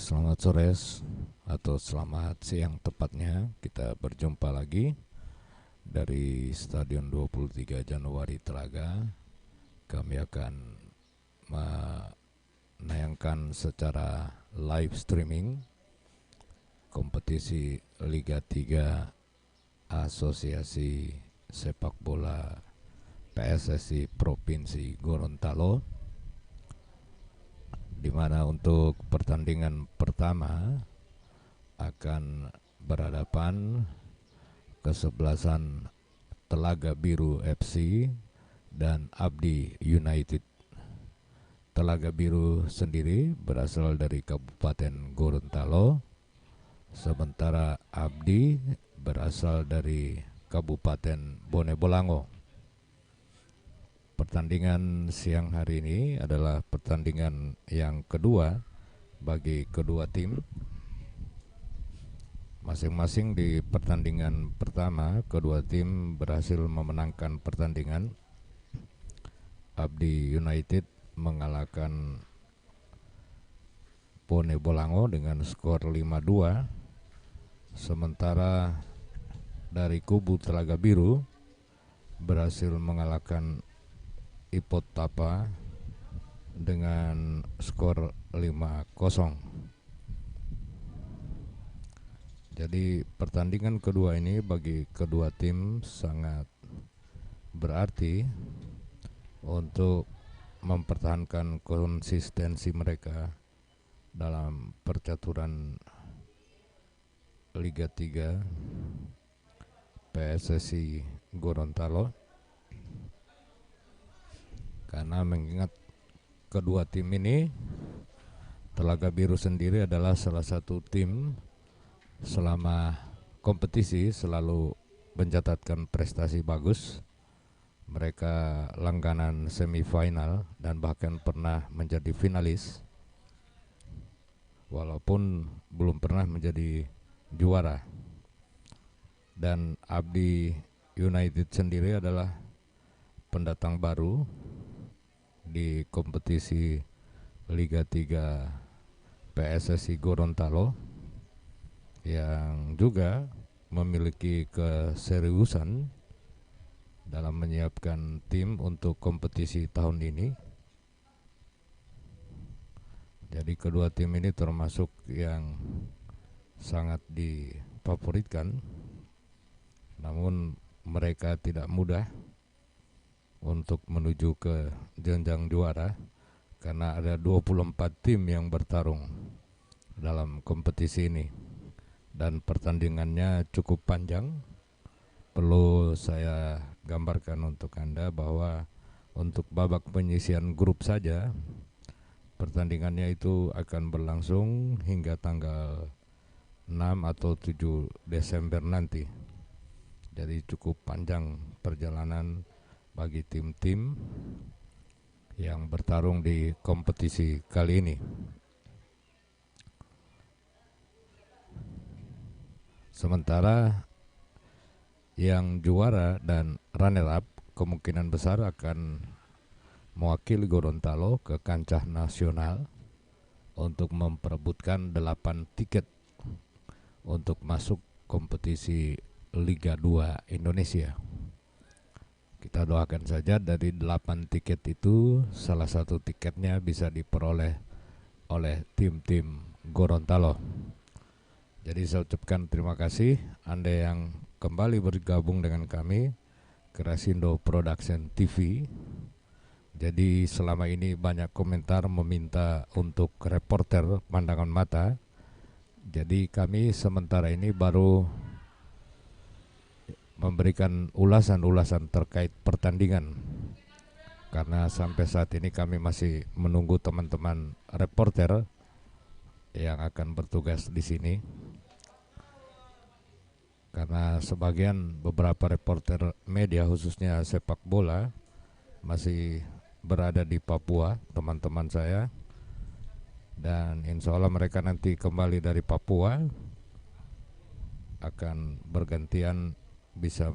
Selamat sore atau selamat siang tepatnya. Kita berjumpa lagi dari Stadion 23 Januari Telaga. Kami akan menayangkan secara live streaming kompetisi Liga 3 Asosiasi Sepak Bola PSSI Provinsi Gorontalo, di mana untuk pertandingan pertama akan berhadapan kesebelasan Telaga Biru FC dan Abdi United. Telaga Biru sendiri berasal dari Kabupaten Gorontalo, sementara Abdi berasal dari Kabupaten Bone Bolango. Pertandingan siang hari ini adalah pertandingan yang kedua bagi kedua tim. Masing-masing di pertandingan pertama, kedua tim berhasil memenangkan pertandingan. Abdi United mengalahkan Bone Bolango dengan skor 5-2. Sementara dari kubu Telaga Biru berhasil mengalahkan Ipot Tapa dengan skor 5-0. Jadi pertandingan kedua ini bagi kedua tim sangat berarti untuk mempertahankan konsistensi mereka dalam percaturan Liga 3 PSSI Gorontalo, karena mengingat kedua tim ini, Telaga Biru sendiri adalah salah satu tim selama kompetisi selalu mencatatkan prestasi bagus. Mereka langganan semifinal dan bahkan pernah menjadi finalis, walaupun belum pernah menjadi juara. Dan Abdi United sendiri adalah pendatang baru di kompetisi Liga 3 PSSI Gorontalo, yang juga memiliki keseriusan dalam menyiapkan tim untuk kompetisi tahun ini. Jadi kedua tim ini termasuk yang sangat difavoritkan, namun mereka tidak mudah untuk menuju ke jenjang juara karena ada 24 tim yang bertarung dalam kompetisi ini dan pertandingannya cukup panjang. Perlu saya gambarkan untuk Anda bahwa untuk babak penyisian grup saja pertandingannya itu akan berlangsung hingga tanggal 6 atau 7 Desember nanti. Jadi cukup panjang perjalanan bagi tim-tim yang bertarung di kompetisi kali ini. Sementara yang juara dan runner up kemungkinan besar akan mewakili Gorontalo ke kancah nasional untuk memperebutkan 8 tiket untuk masuk kompetisi Liga 2 Indonesia. Kita doakan saja dari 8 tiket itu salah satu tiketnya bisa diperoleh oleh tim-tim Gorontalo. Jadi saya ucapkan terima kasih Anda yang kembali bergabung dengan kami Kerasindo Production TV. Jadi selama ini banyak komentar meminta untuk reporter pandangan mata. Jadi kami sementara ini baru memberikan ulasan-ulasan terkait pertandingan, karena sampai saat ini kami masih menunggu teman-teman reporter yang akan bertugas di sini, karena sebagian beberapa reporter media khususnya sepak bola masih berada di Papua, teman-teman saya, dan insya Allah mereka nanti kembali dari Papua akan bergantian bisa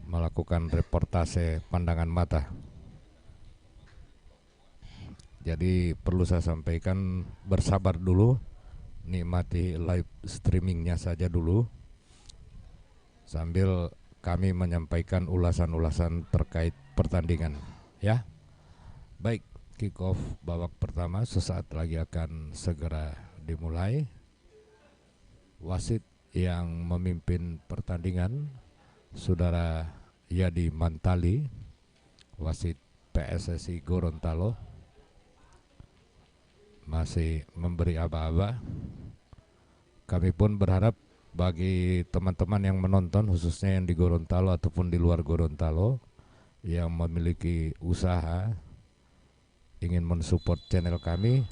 melakukan reportase pandangan mata. Jadi perlu saya sampaikan, bersabar dulu nikmati live streamingnya saja dulu sambil kami menyampaikan ulasan-ulasan terkait pertandingan ya. Baik, kick off babak pertama sesaat lagi akan segera dimulai. Wasit yang memimpin pertandingan Saudara Yadi Mantali, wasit PSSI Gorontalo, masih memberi aba-aba. Kami pun berharap bagi teman-teman yang menonton, khususnya yang di Gorontalo ataupun di luar Gorontalo, yang memiliki usaha ingin mensupport channel kami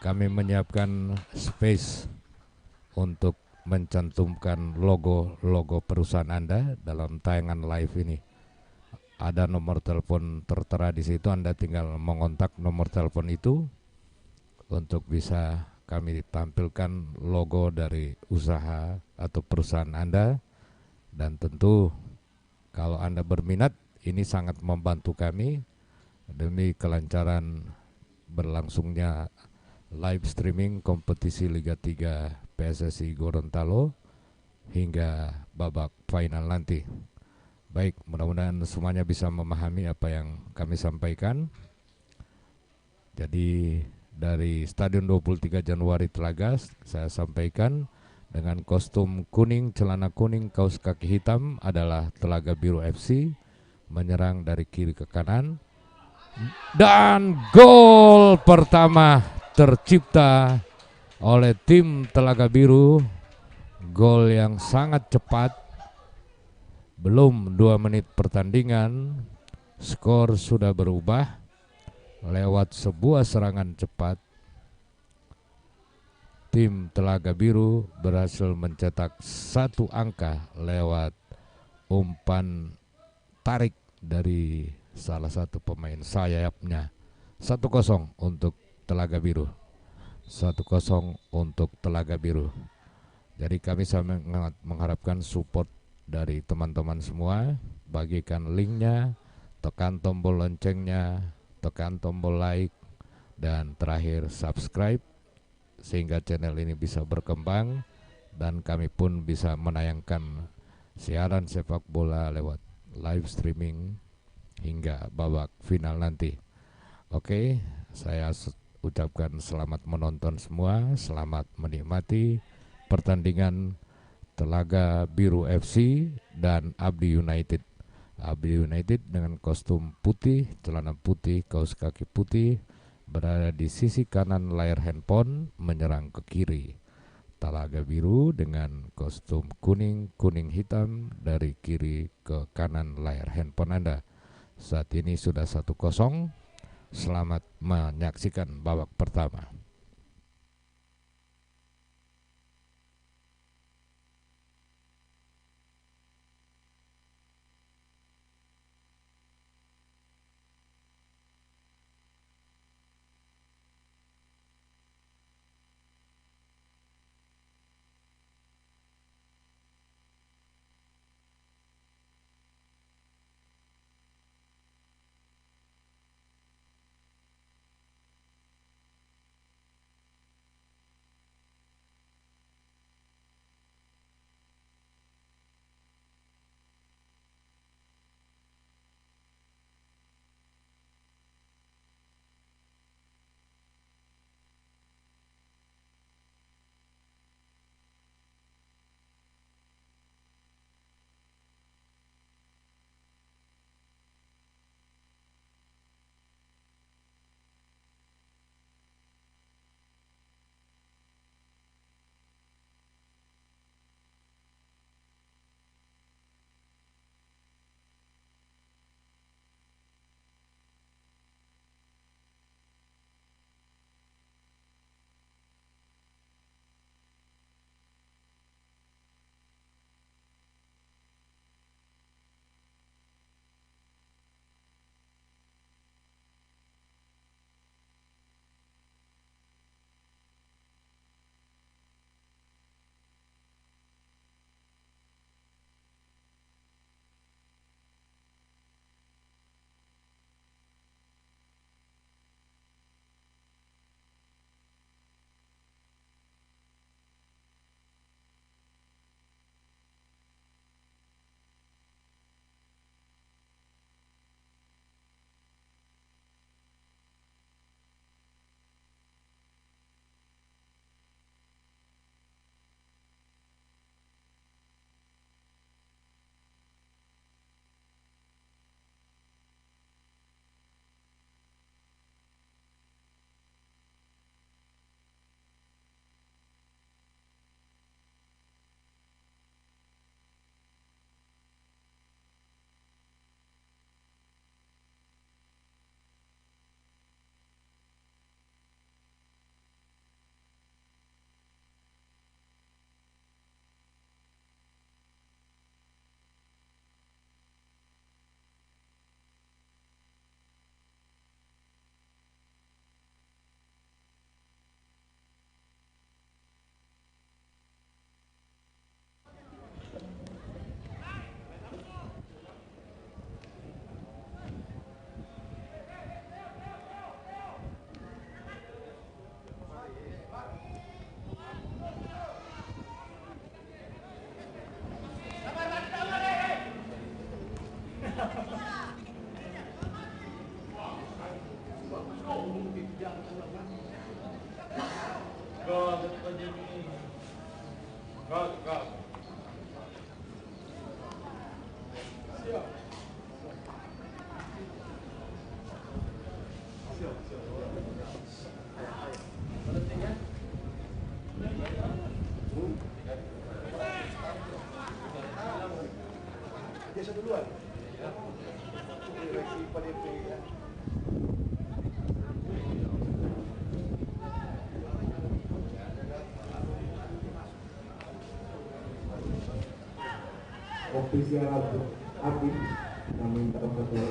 menyiapkan space untuk mencantumkan logo perusahaan Anda dalam tayangan live ini. Ada nomor telepon tertera di situ, Anda tinggal mengontak nomor telepon itu untuk bisa kami tampilkan logo dari usaha atau perusahaan Anda. Dan tentu kalau Anda berminat, ini sangat membantu kami demi kelancaran berlangsungnya live streaming kompetisi Liga 3 PSSI Gorontalo hingga babak final nanti. Baik, mudah-mudahan semuanya bisa memahami apa yang kami sampaikan. Jadi dari Stadion 23 Januari Telaga saya sampaikan dengan kostum kuning, celana kuning, kaos kaki hitam adalah Telaga Biru FC, menyerang dari kiri ke kanan. Dan gol pertama tercipta oleh tim Telaga Biru, gol yang sangat cepat. Belum 2 menit pertandingan, skor sudah berubah lewat sebuah serangan cepat. Tim Telaga Biru berhasil mencetak 1 angka lewat umpan tarik dari salah satu pemain sayapnya. 1-0 untuk Telaga Biru. 1-0 untuk Telaga Biru. Jadi kami sangat mengharapkan support dari teman-teman semua. Bagikan linknya, tekan tombol loncengnya, tekan tombol like, dan terakhir subscribe sehingga channel ini bisa berkembang dan kami pun bisa menayangkan siaran sepak bola lewat live streaming hingga babak final nanti. Oke, saya ucapkan selamat menonton semua, selamat menikmati pertandingan Telaga Biru FC dan Abdi United. Abdi United dengan kostum putih, celana putih, kaos kaki putih, berada di sisi kanan layar handphone menyerang ke kiri. Telaga Biru dengan kostum kuning, kuning hitam dari kiri ke kanan layar handphone Anda. Saat ini sudah 1-0. Selamat menyaksikan babak pertama. Biasa duluan. Ofisial Aktif kami minta kepada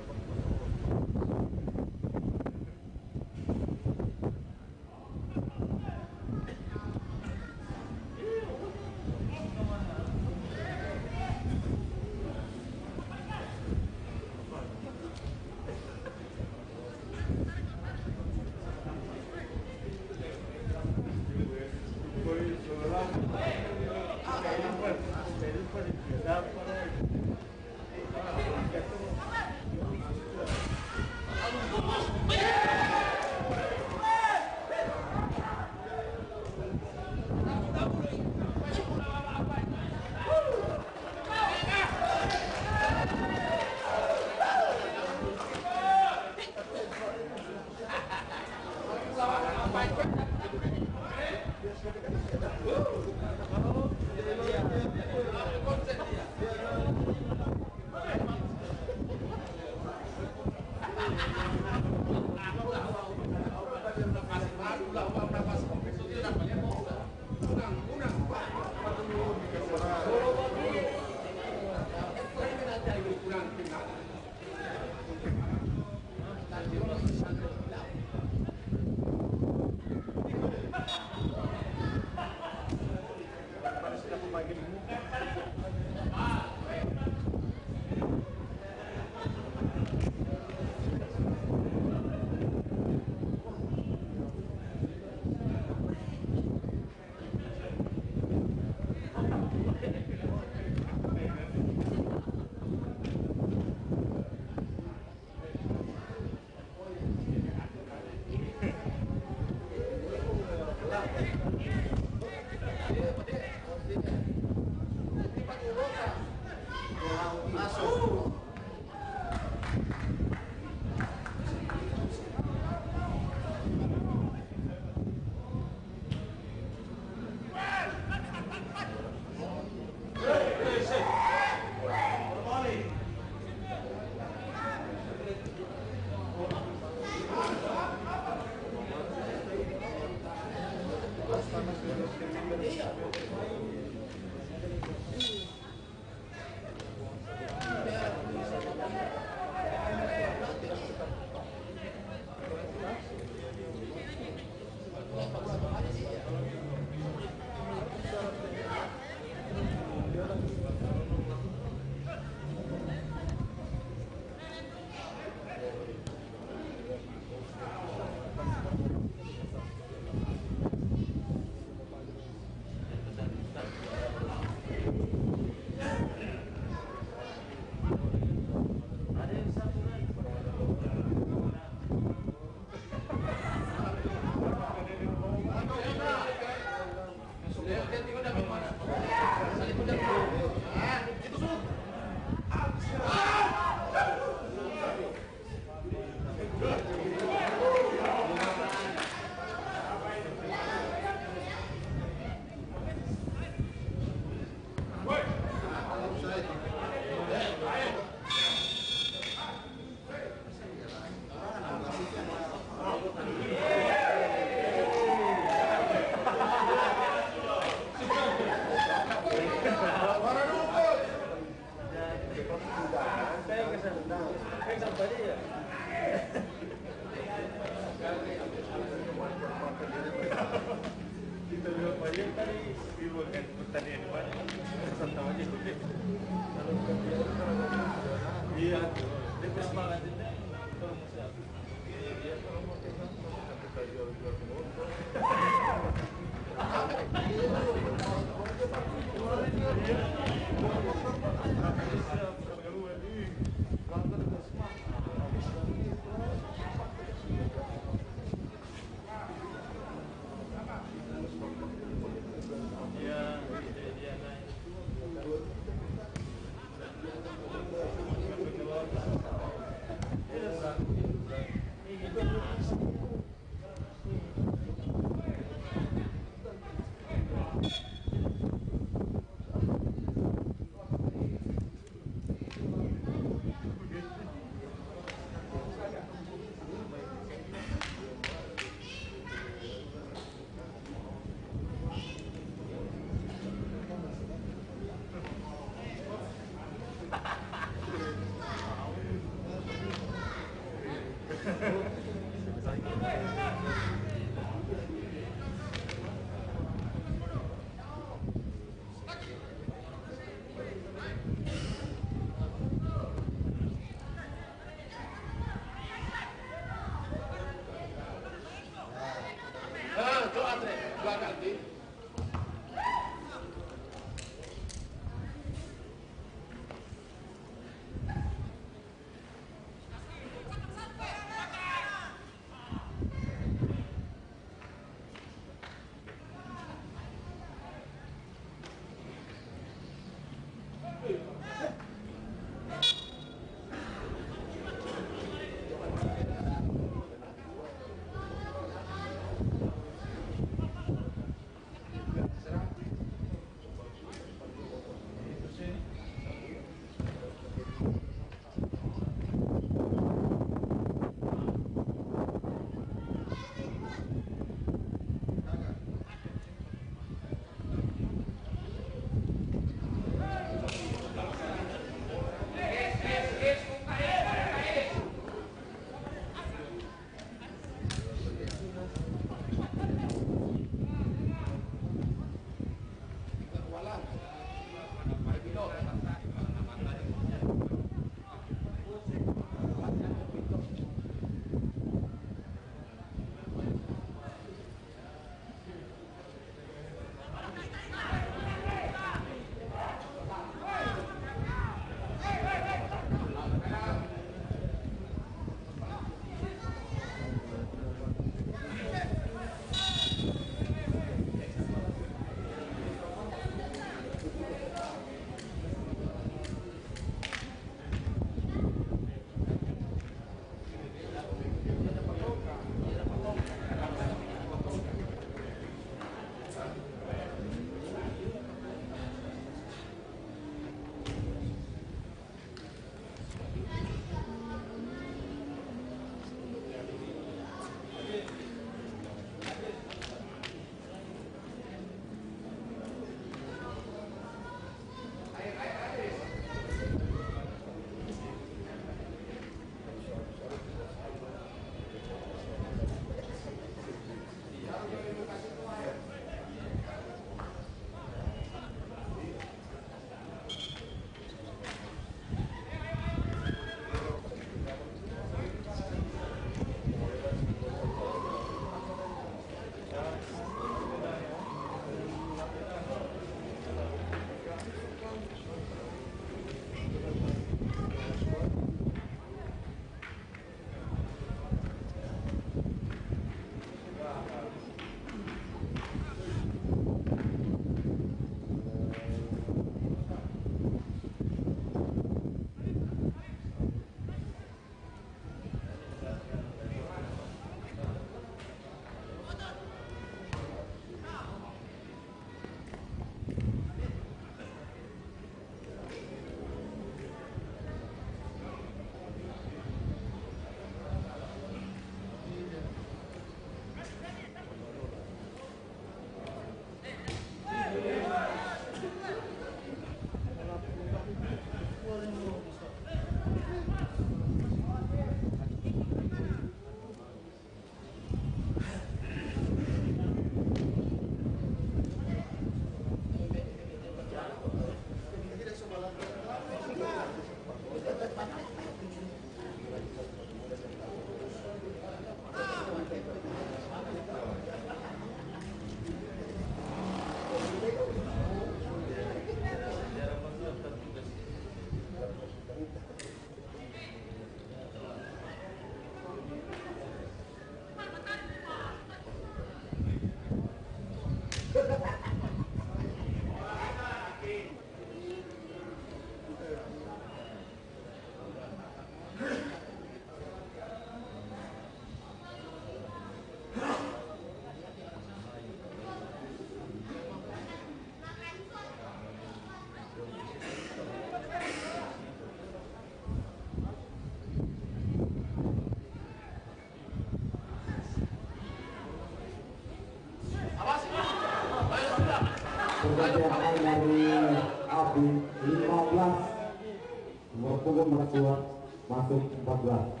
Pukul Merakua masuk 14.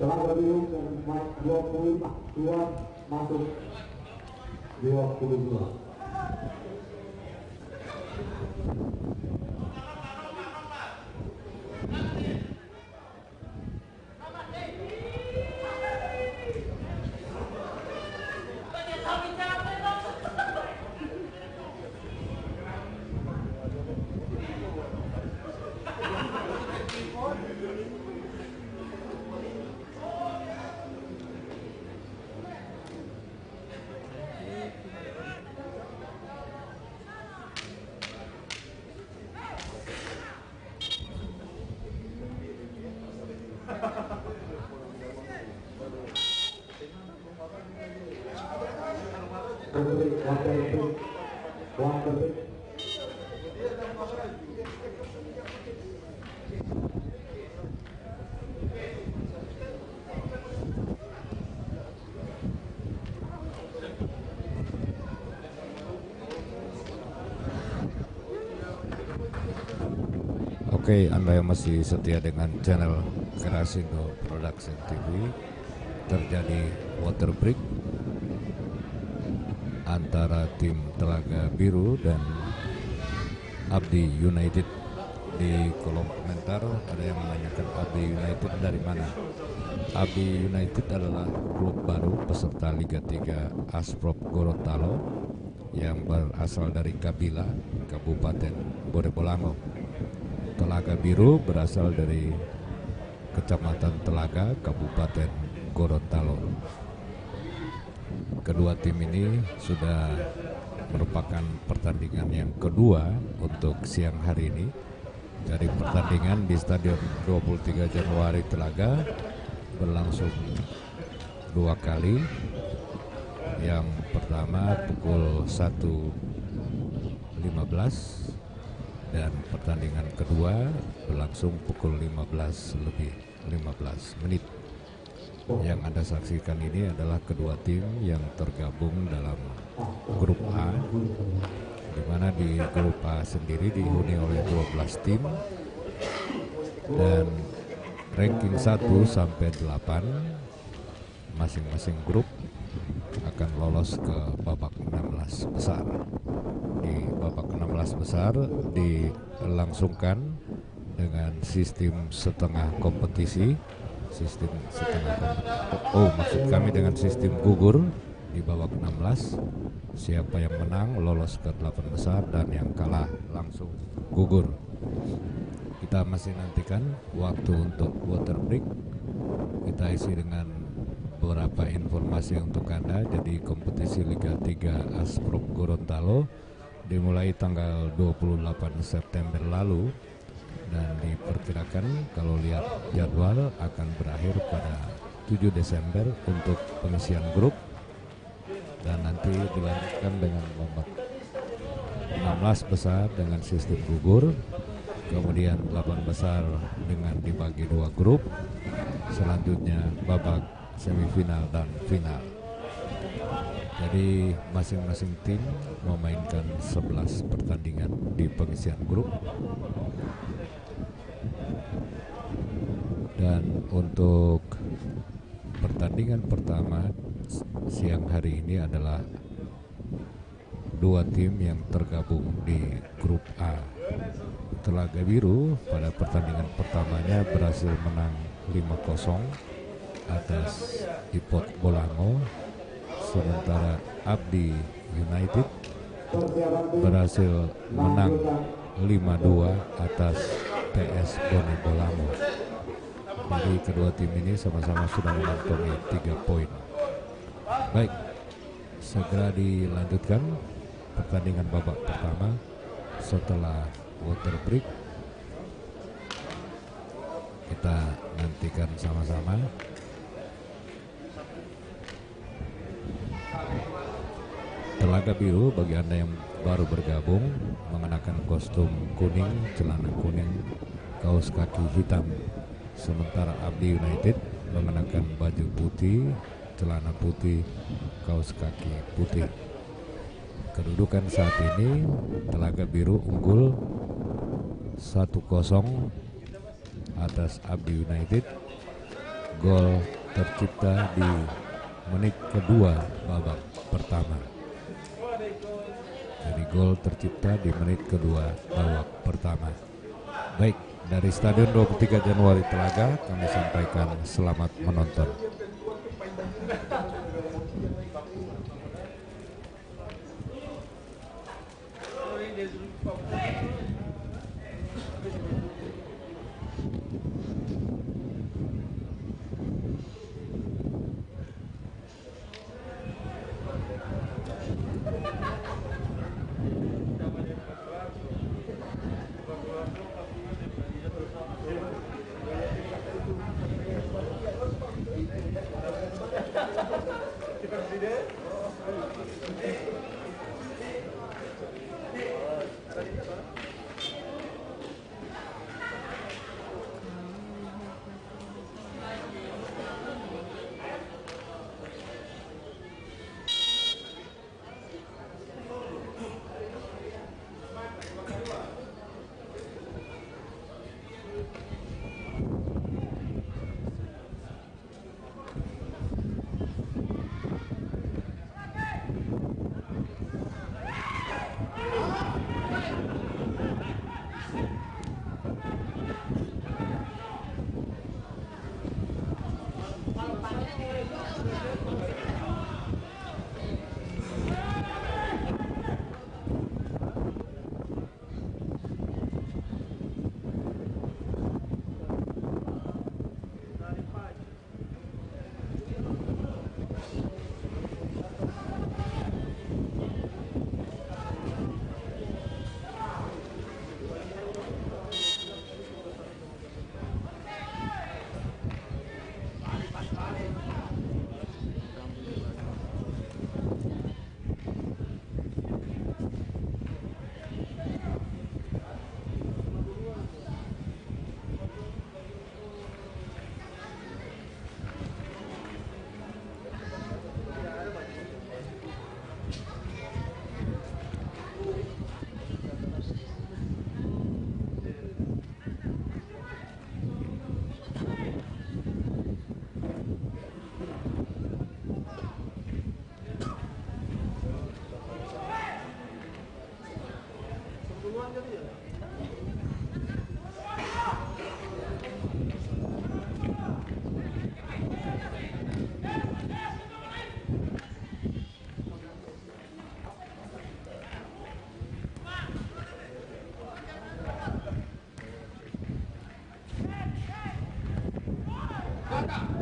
Telaga Biru dan 22 masuk 22. Oke, Anda yang masih setia dengan channel Kerasindo Production TV, terjadi water break antara tim Telaga Biru dan Abdi United. Di kolom komentar ada yang menanyakan Abdi United dari mana. Abdi United adalah klub baru peserta Liga 3 Asprop Gorontalo yang berasal dari Kabila, Kabupaten Bodebolango. Telaga Biru berasal dari Kecamatan Telaga, Kabupaten Gorontalo. Kedua tim ini sudah merupakan pertandingan yang kedua untuk siang hari ini. Dari pertandingan di Stadion 23 Januari Telaga berlangsung dua kali. Yang pertama pukul 1.15 dan pertandingan kedua berlangsung pukul 15 menit. Yang Anda saksikan ini adalah kedua tim yang tergabung dalam grup A, di mana di grup A sendiri dihuni oleh 12 tim dan ranking 1 sampai 8 masing-masing grup akan lolos ke babak 16 besar. Di babak 16 besar dilangsungkan dengan sistem setengah kompetisi, maksud kami dengan sistem gugur. Di babak 16 siapa yang menang lolos ke 8 besar dan yang kalah langsung gugur. Kita masih nantikan waktu untuk water break kita isi dengan beberapa informasi untuk Anda. Jadi kompetisi Liga 3 Asprop Gorontalo dimulai tanggal 28 September lalu dan diperkirakan kalau lihat jadwal akan berakhir pada 7 Desember untuk pengisian grup, dan nanti dilanjutkan dengan babak 16 besar dengan sistem gugur, kemudian 8 besar dengan dibagi 2 grup, selanjutnya babak semifinal dan final. Jadi masing-masing tim memainkan 11 pertandingan di pengisian grup. Dan untuk pertandingan pertama siang hari ini adalah 2 tim yang tergabung di grup A. Telaga Biru pada pertandingan pertamanya berhasil menang 5-0 atas Ipot Bolango, sementara Abdi United berhasil menang 5-2 atas TS Bone Bolango. Jadi kedua tim ini sama-sama sudah mengantongi 3 poin. Baik, segera dilanjutkan pertandingan babak pertama setelah water break. Kita nantikan sama-sama. Telaga Biru bagi Anda yang baru bergabung mengenakan kostum kuning, celana kuning, kaos kaki hitam. Sementara Abdi United mengenakan baju putih, celana putih, kaos kaki putih. Kedudukan saat ini Telaga Biru unggul 1-0 atas Abdi United. Gol tercipta di menit kedua babak pertama. Jadi gol tercipta di menit kedua babak pertama. Baik, dari Stadion 23 Januari Telaga kami sampaikan selamat menonton. Tidak.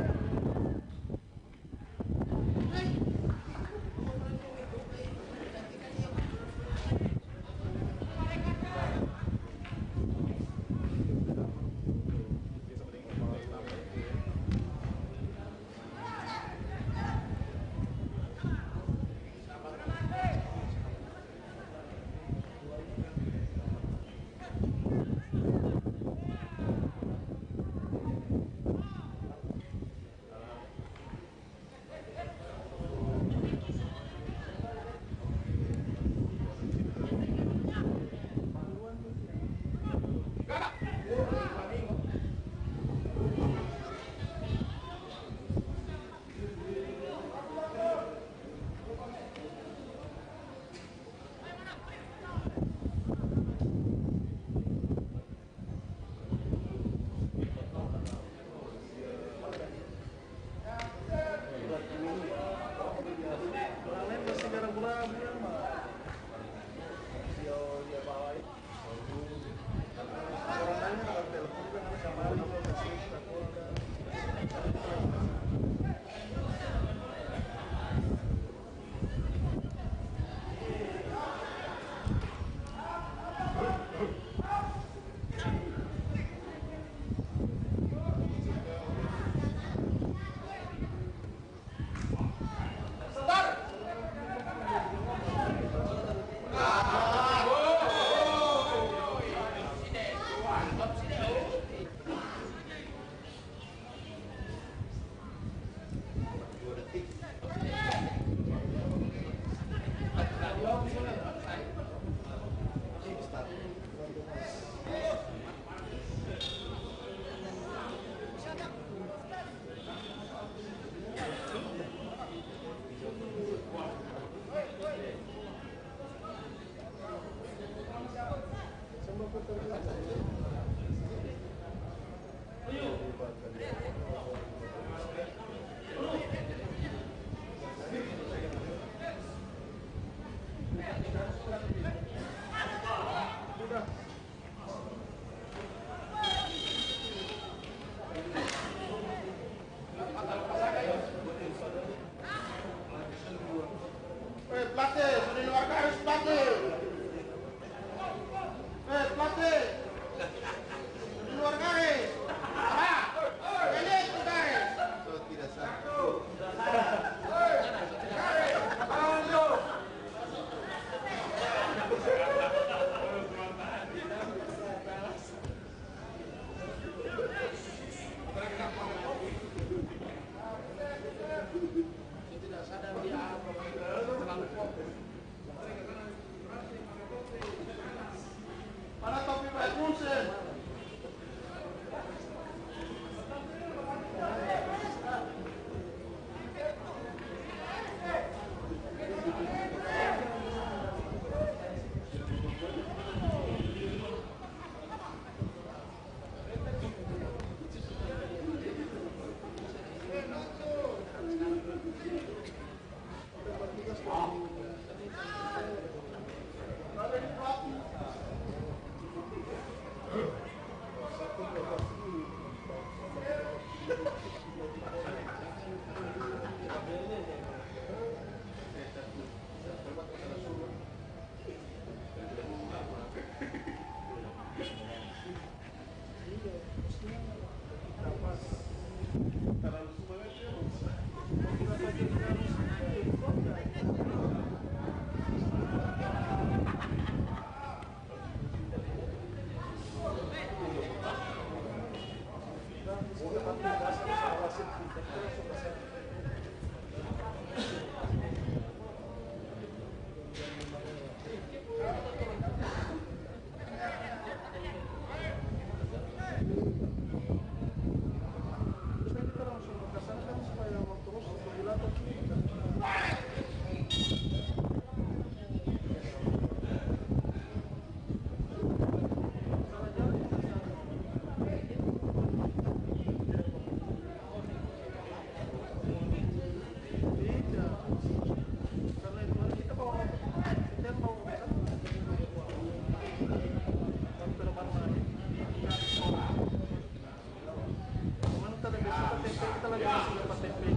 talaga sila patipid.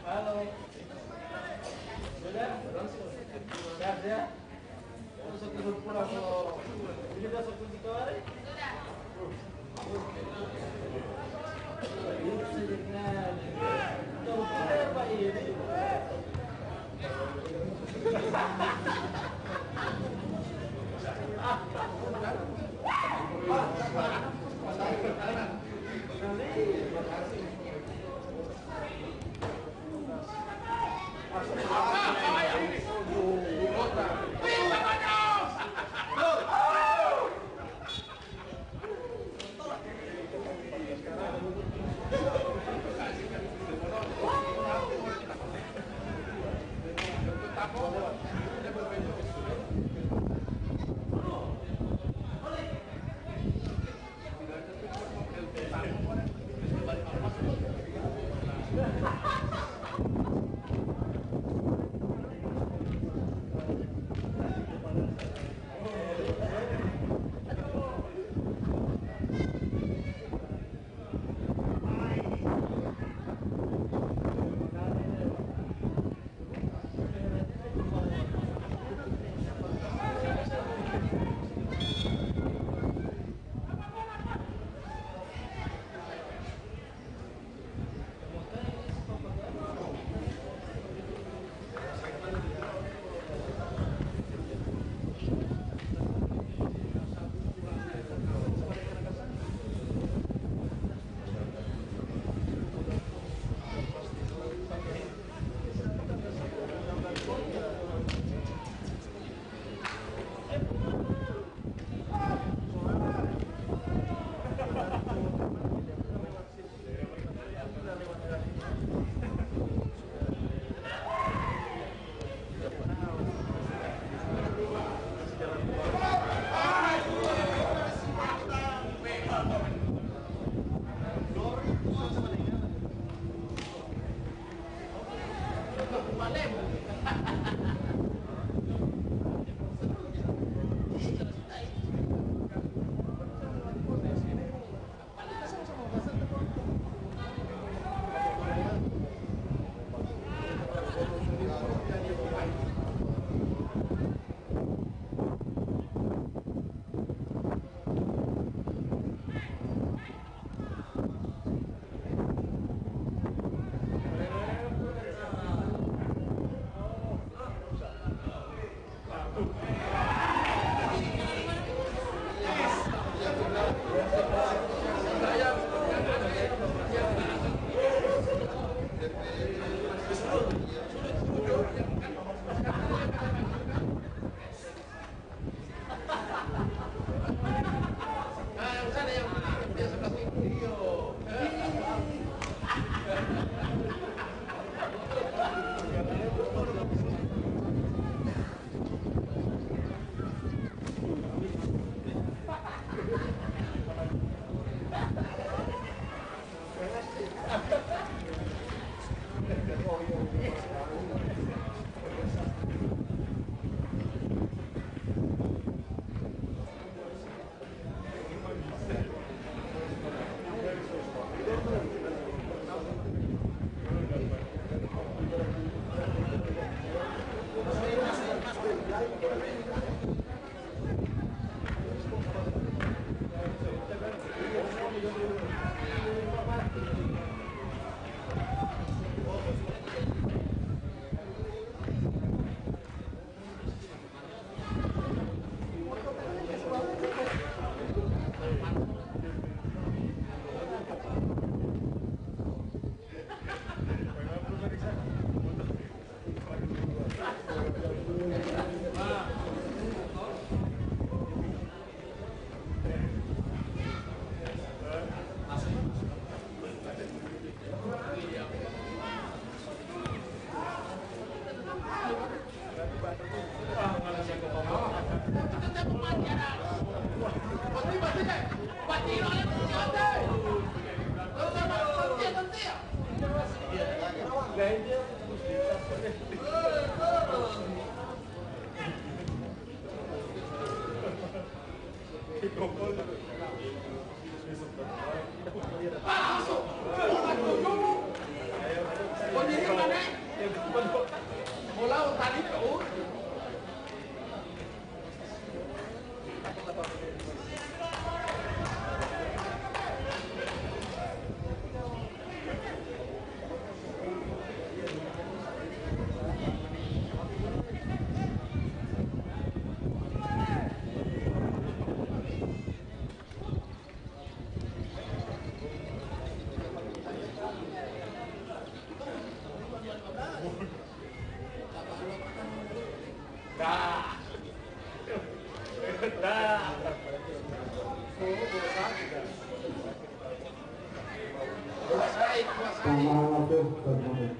Halo. Sudah? Siap ya? Masuk ke pulang kalau ini dah satu di kamar. Sudah. Ini sedikit. Tahu apa ini? Tambahan waktu 1 menit.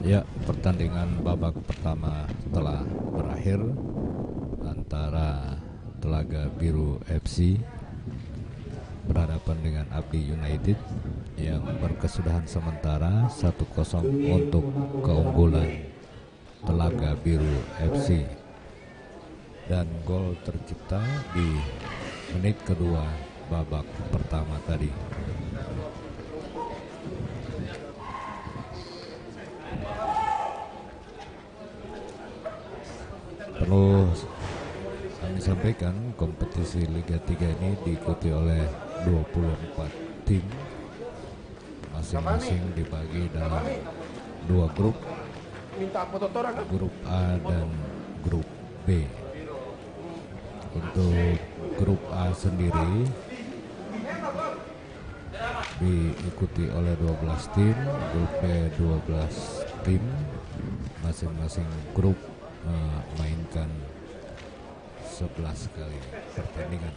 Ya, pertandingan babak pertama telah berakhir antara Telaga Biru FC berhadapan dengan Abdi United yang berkesudahan sementara 1-0 untuk keunggulan Telaga Biru FC, dan gol tercipta di menit kedua babak pertama tadi. Perlu kami sampaikan, kompetisi Liga 3 ini diikuti oleh 24 tim, masing-masing dibagi dalam 2 grup, grup A dan grup B. Untuk grup A sendiri diikuti oleh 12 tim, grup B 12 tim, masing-masing grup memainkan 11 kali pertandingan.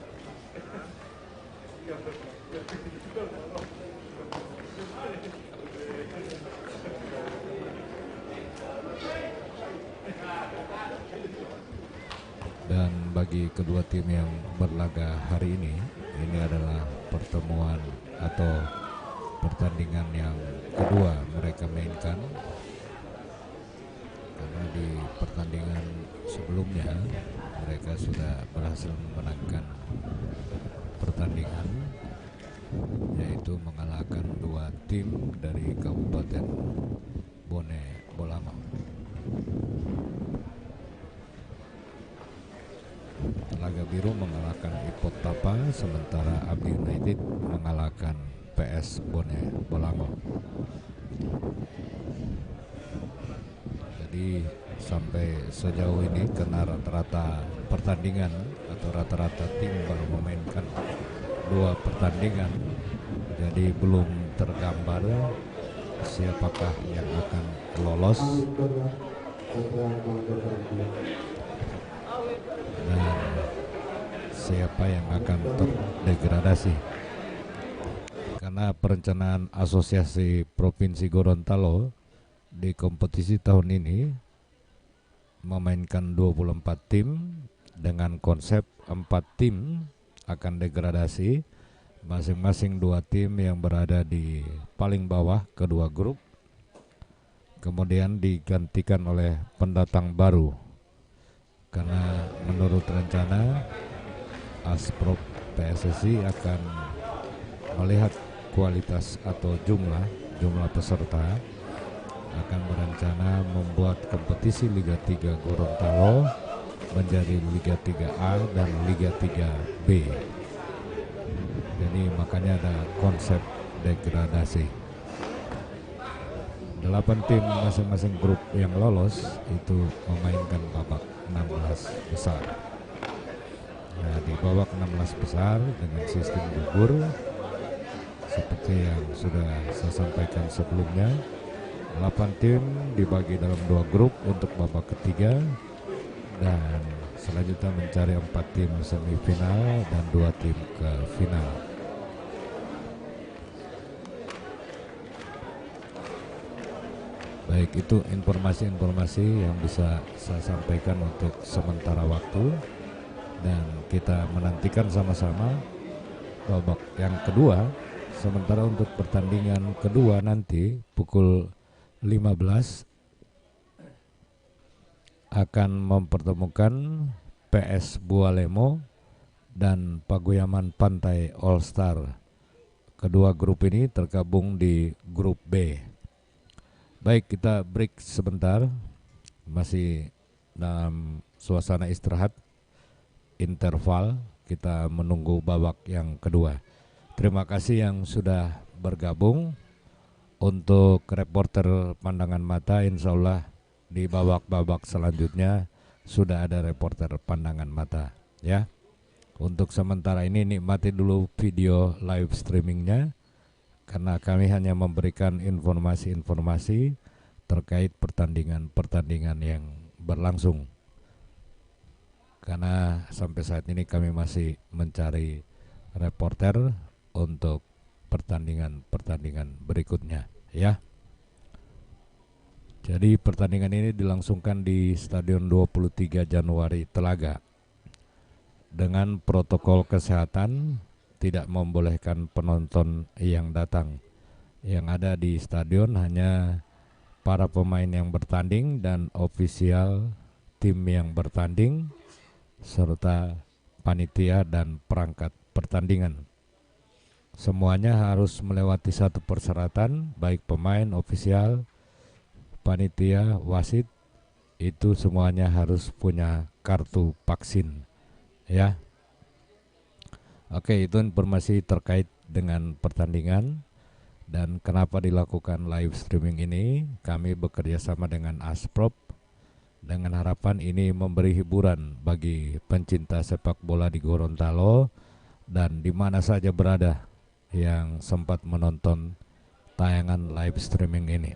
Dan bagi kedua tim yang berlaga hari ini adalah pertemuan atau pertandingan yang kedua mereka mainkan, karena di pertandingan sebelumnya mereka sudah berhasil memenangkan pertandingan, yaitu mengalahkan 2 tim dari Kabupaten Bone Bolango. Telaga Biru mengalahkan Ipot Tapa, sementara Abdi United mengalahkan PS Bone Bolango. Jadi sampai sejauh ini, karena rata-rata pertandingan atau rata-rata tim baru memainkan 2 pertandingan, jadi belum tergambar siapakah yang akan lolos dan siapa yang akan terdegradasi. Karena perencanaan Asosiasi Provinsi Gorontalo di kompetisi tahun ini memainkan 24 tim dengan konsep 4 tim akan degradasi, masing-masing 2 tim yang berada di paling bawah kedua grup, kemudian digantikan oleh pendatang baru. Karena menurut rencana Asprop PSSI akan melihat kualitas atau jumlah peserta, akan berencana membuat kompetisi Liga 3 Gorontalo menjadi Liga 3A dan Liga 3B. Jadi makanya ada konsep degradasi. 8 tim masing-masing grup yang lolos itu memainkan babak 16 besar. Nah, di babak 16 besar dengan sistem gugur seperti yang sudah saya sampaikan sebelumnya, 8 tim dibagi dalam 2 grup untuk babak ketiga, dan selanjutnya mencari 4 tim semifinal dan 2 tim ke final. Baik, itu informasi-informasi yang bisa saya sampaikan untuk sementara waktu, dan kita menantikan sama-sama babak yang kedua. Sementara untuk pertandingan kedua nanti pukul 15 akan mempertemukan PS Bualemo dan Pagoyaman Pantai All Star. Kedua grup ini tergabung di grup B. Baik, kita break sebentar, masih dalam suasana istirahat interval, kita menunggu babak yang kedua. Terima kasih yang sudah bergabung. Untuk reporter pandangan mata, insya Allah di babak-babak selanjutnya sudah ada reporter pandangan mata ya. Untuk sementara ini nikmati dulu video live streamingnya, karena kami hanya memberikan informasi-informasi terkait pertandingan-pertandingan yang berlangsung. Karena sampai saat ini kami masih mencari reporter untuk pertandingan-pertandingan berikutnya ya. Jadi pertandingan ini dilangsungkan di Stadion 23 Januari Telaga dengan protokol kesehatan, tidak membolehkan penonton yang datang. Yang ada di stadion hanya para pemain yang bertanding dan ofisial tim yang bertanding serta panitia dan perangkat pertandingan. Semuanya harus melewati satu persyaratan, baik pemain, ofisial, panitia, wasit, itu semuanya harus punya kartu vaksin ya. Oke, itu informasi terkait dengan pertandingan. Dan kenapa dilakukan live streaming ini, kami bekerja sama dengan Asprop dengan harapan ini memberi hiburan bagi pencinta sepak bola di Gorontalo dan di mana saja berada yang sempat menonton tayangan live streaming ini.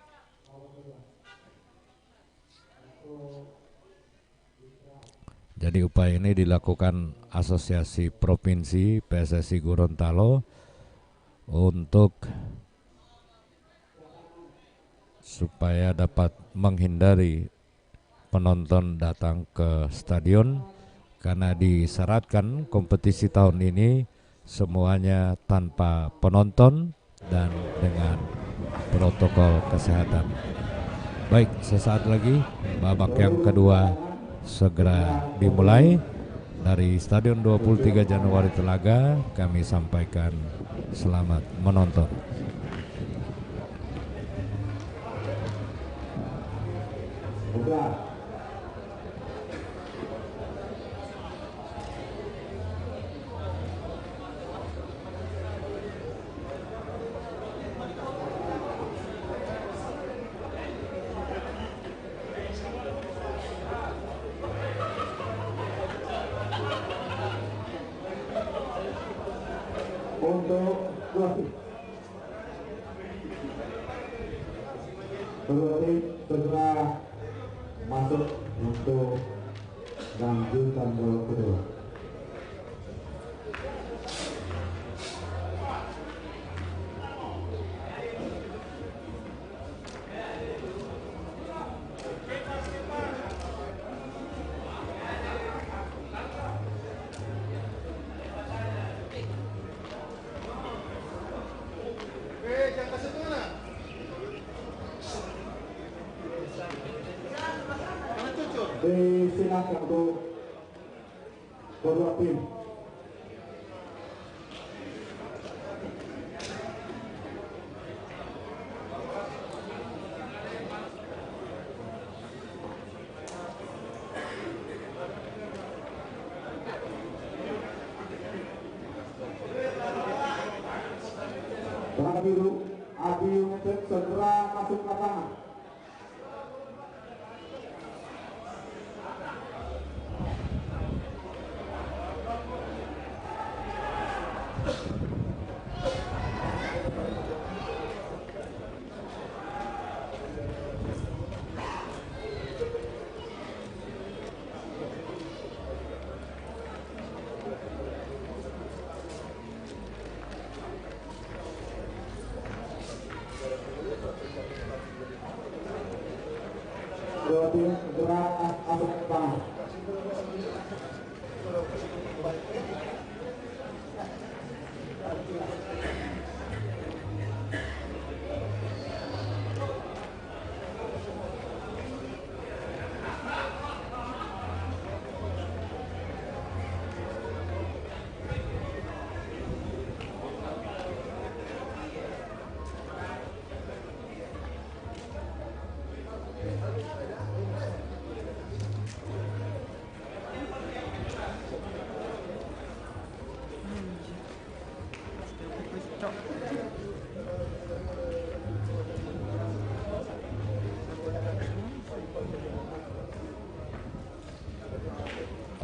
Jadi upaya ini dilakukan Asosiasi Provinsi PSSI Gorontalo untuk supaya dapat menghindari penonton datang ke stadion, karena disyaratkan kompetisi tahun ini semuanya tanpa penonton dan dengan protokol kesehatan. Baik, sesaat lagi babak yang kedua segera dimulai. Dari Stadion 23 Januari Telaga kami sampaikan selamat menonton. Untuk wasit kedua tim segera masuk untuk lanjutan babak kedua. Jangan kasih tu mana? Jangan cucur. Disilakan untuk kedua tim. Warna biru Abi United segera masuk ke lapangan. Kedua tim segera masuk ke lapangan.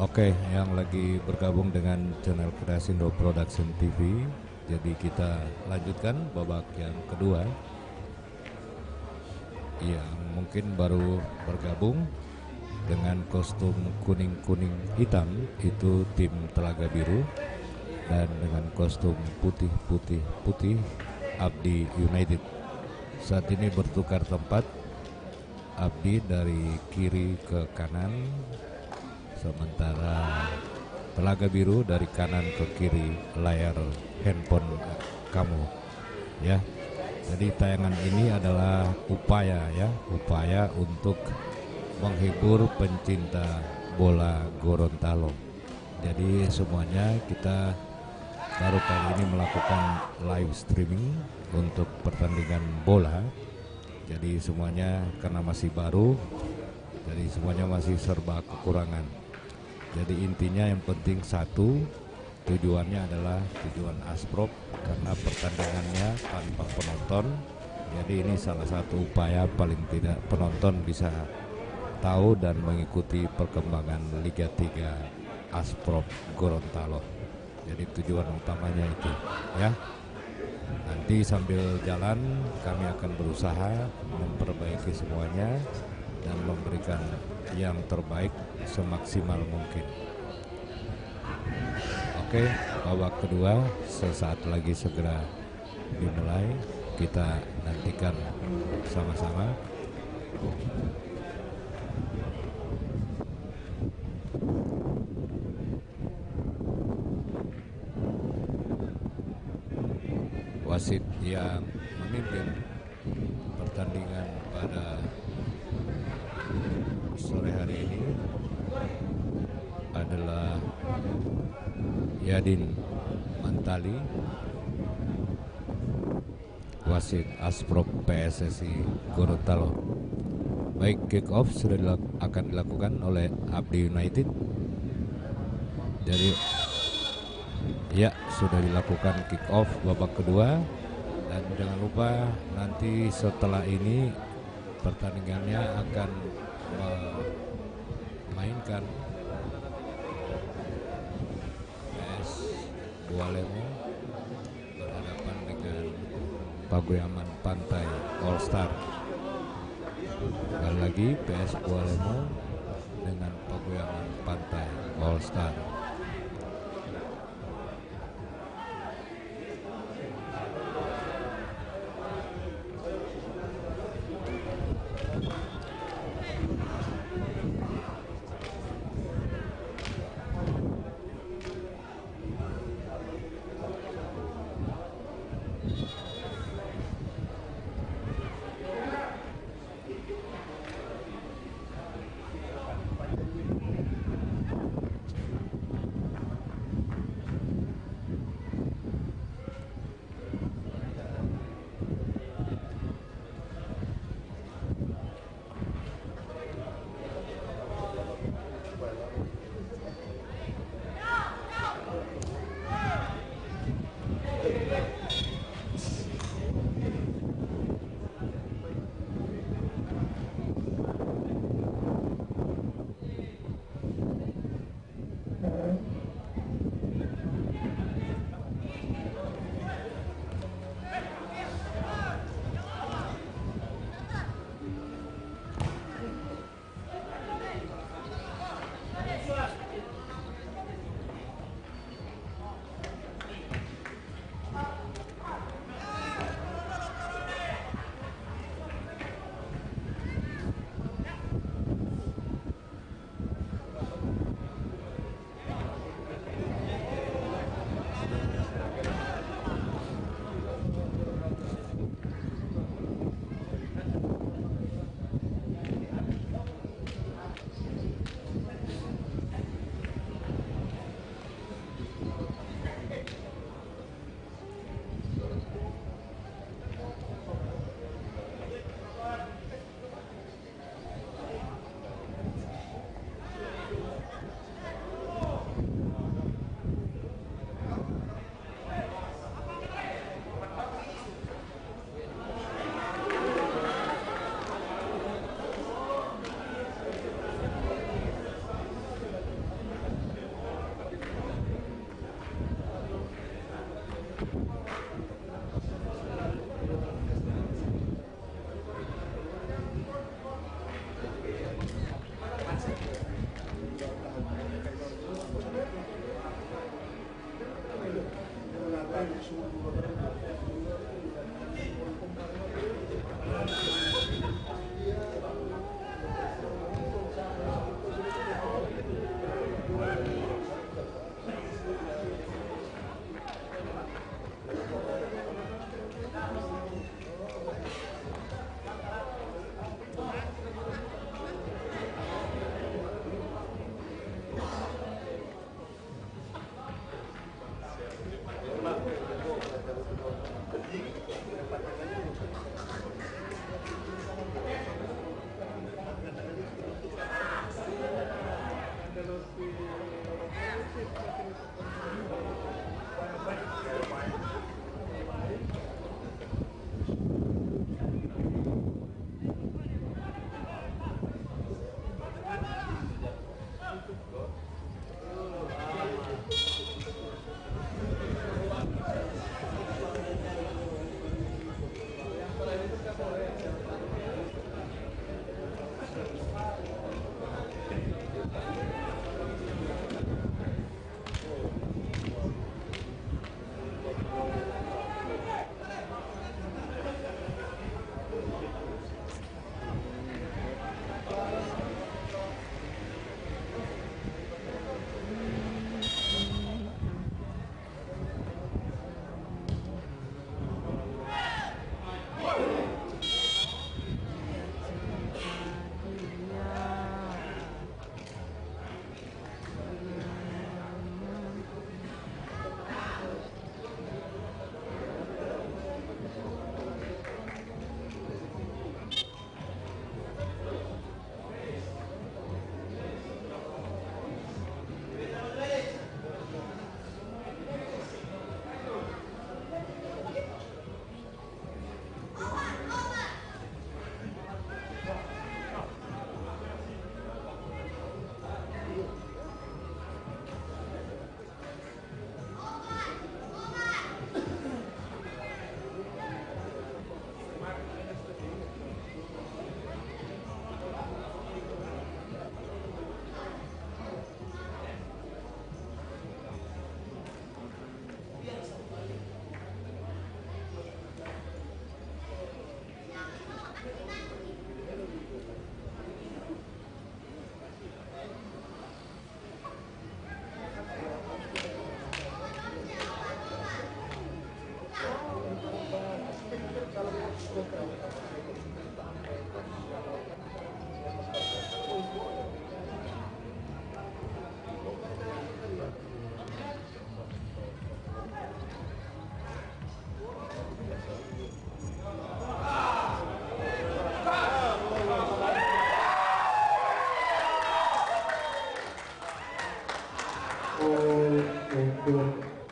Oke, yang lagi bergabung dengan channel Kreasindo Production TV, jadi kita lanjutkan babak yang kedua. Yang mungkin baru bergabung dengan kostum kuning-kuning hitam itu tim Telaga Biru, dan dengan kostum putih-putih Abdi United. Saat ini bertukar tempat, Abdi dari kiri ke kanan, sementara Telaga Biru dari kanan ke kiri layar handphone kamu, ya. Jadi tayangan ini adalah upaya untuk menghibur pencinta bola Gorontalo. Jadi semuanya kita baru kali ini melakukan live streaming untuk pertandingan bola. Jadi semuanya karena masih baru, jadi semuanya masih serba kekurangan. Jadi intinya yang penting satu, tujuannya adalah tujuan Asprop karena pertandingannya tanpa penonton. Jadi ini salah satu upaya paling tidak penonton bisa tahu dan mengikuti perkembangan Liga 3 Asprop Gorontalo. Jadi tujuan utamanya itu, ya. Nanti sambil jalan kami akan berusaha memperbaiki semuanya dan memberikan yang terbaik semaksimal mungkin. Oke, babak kedua sesaat lagi segera dimulai. Kita nantikan sama-sama. Wasit yang memimpin pertandingan pada sore hari ini adalah Yadin Mantali, wasit Asprop PSSI Gorontalo. Baik, kick off sudah akan dilakukan oleh Abdi United. Jadi ya, sudah dilakukan kick off babak kedua, dan jangan lupa nanti setelah ini pertandingannya akan memainkan PS Bualemo berhadapan dengan Pagoyaman Pantai All Star. Sekali lagi PS Kualemo dengan pegoyangan pantai All Star.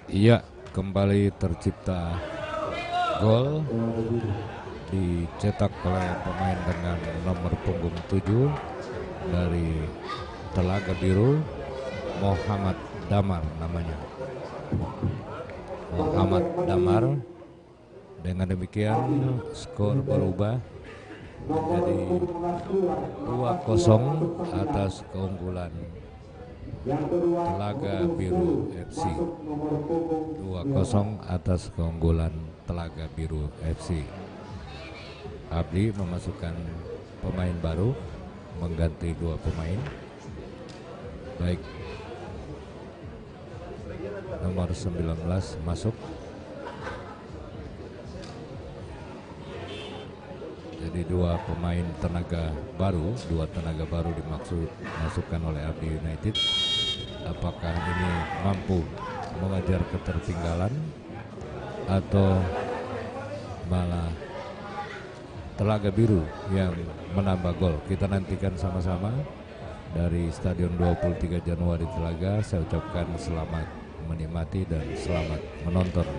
Iya, kembali tercipta gol dicetak oleh pemain dengan nomor punggung 7 dari Telaga Biru, Muhammad Damar namanya. Muhammad Damar. Dengan demikian skor berubah menjadi 2-0 atas keunggulan Telaga Biru FC. 2-0 atas keunggulan Telaga Biru FC. Abdi memasukkan pemain baru, mengganti 2 pemain. Baik, nomor 19 masuk. Jadi 2 pemain tenaga baru dimasukkan oleh Abdi United. Apakah ini mampu mengejar ketertinggalan atau malah Telaga Biru yang menambah gol? Kita nantikan sama-sama dari Stadion 23 Januari Telaga. Saya ucapkan selamat menikmati dan selamat menonton.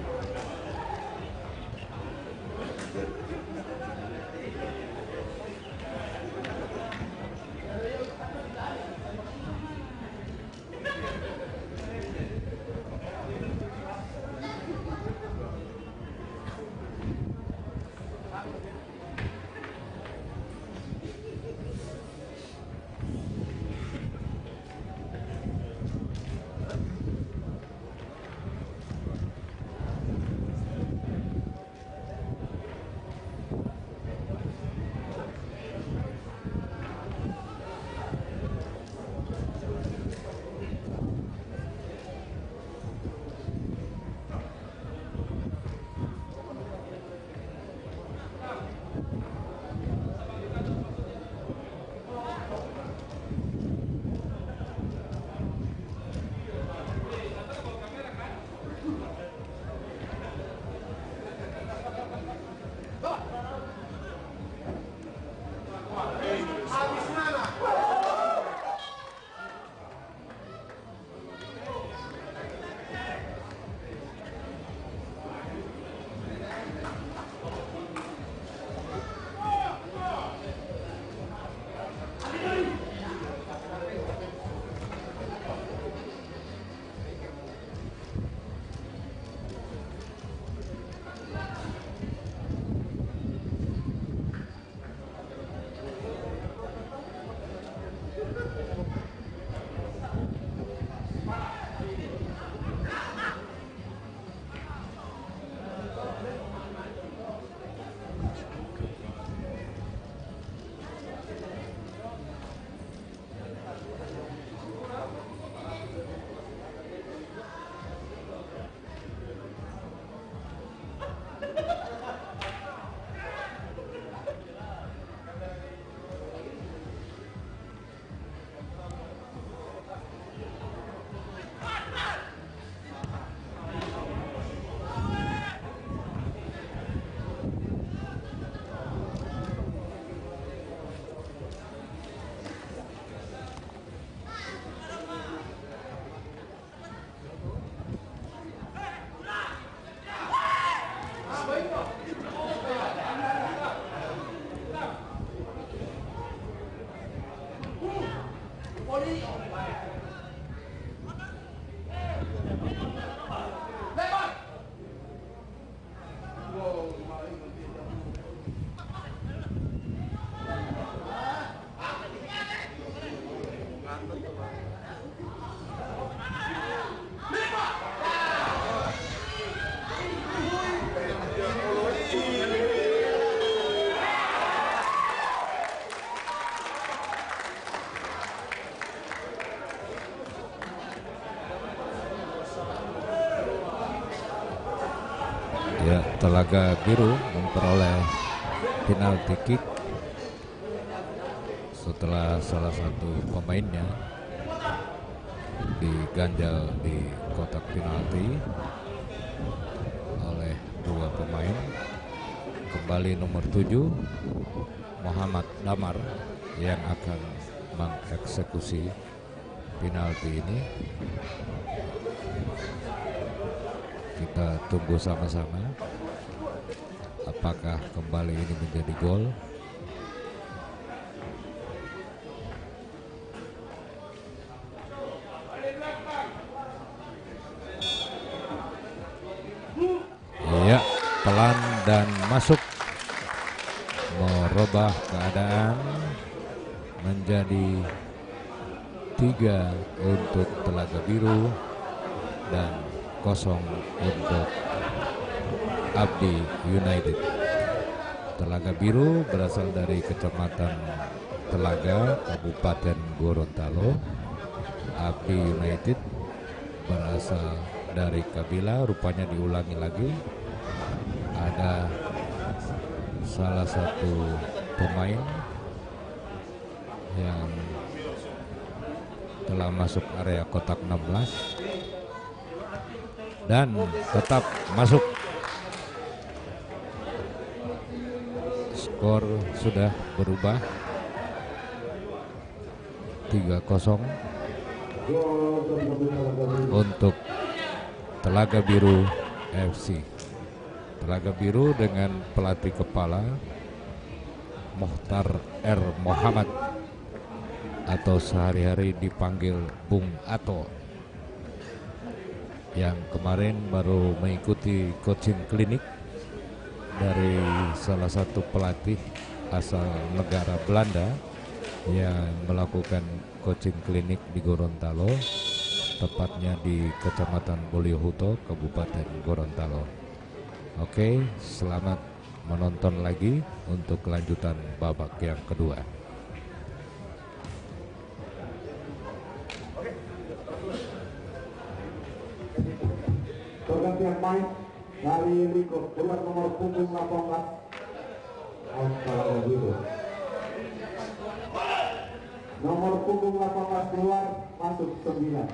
Ya, Telaga Biru memperoleh penalti kick setelah salah satu pemainnya diganjal di kotak penalti oleh 2 pemain. Kembali nomor 7 Muhammad Damar yang akan mengeksekusi penalti ini. Kita tunggu sama-sama apakah kembali ini menjadi gol. Ya, pelan dan masuk, merubah keadaan menjadi 3 untuk Telaga Biru dan 0 untuk Abdi United. Telaga Biru berasal dari Kecamatan Telaga, Kabupaten Gorontalo. Abdi United berasal dari Kabila. Rupanya diulangi lagi, ada salah satu pemain yang telah masuk area kotak 16 dan tetap masuk. Skor sudah berubah 3-0 untuk Telaga Biru FC. Telaga Biru dengan pelatih kepala Mohtar R. Muhammad atau sehari-hari dipanggil Bung Ato, yang kemarin baru mengikuti coaching klinik dari salah satu pelatih asal negara Belanda yang melakukan coaching klinik di Gorontalo, tepatnya di Kecamatan Boliohuto, Kabupaten Gorontalo. Oke, selamat menonton lagi untuk kelanjutan babak yang kedua. Pergantian main dari Riko keluar nomor punggung 18 Telaga Biru. Nomor punggung 18 keluar, masuk 9.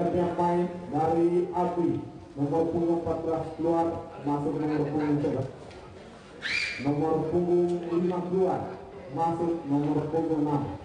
Pergantian main dari Abi, nomor punggung 14 keluar, masuk nomor punggung 11. Nomor punggung 5 keluar, masuk nomor punggung 6.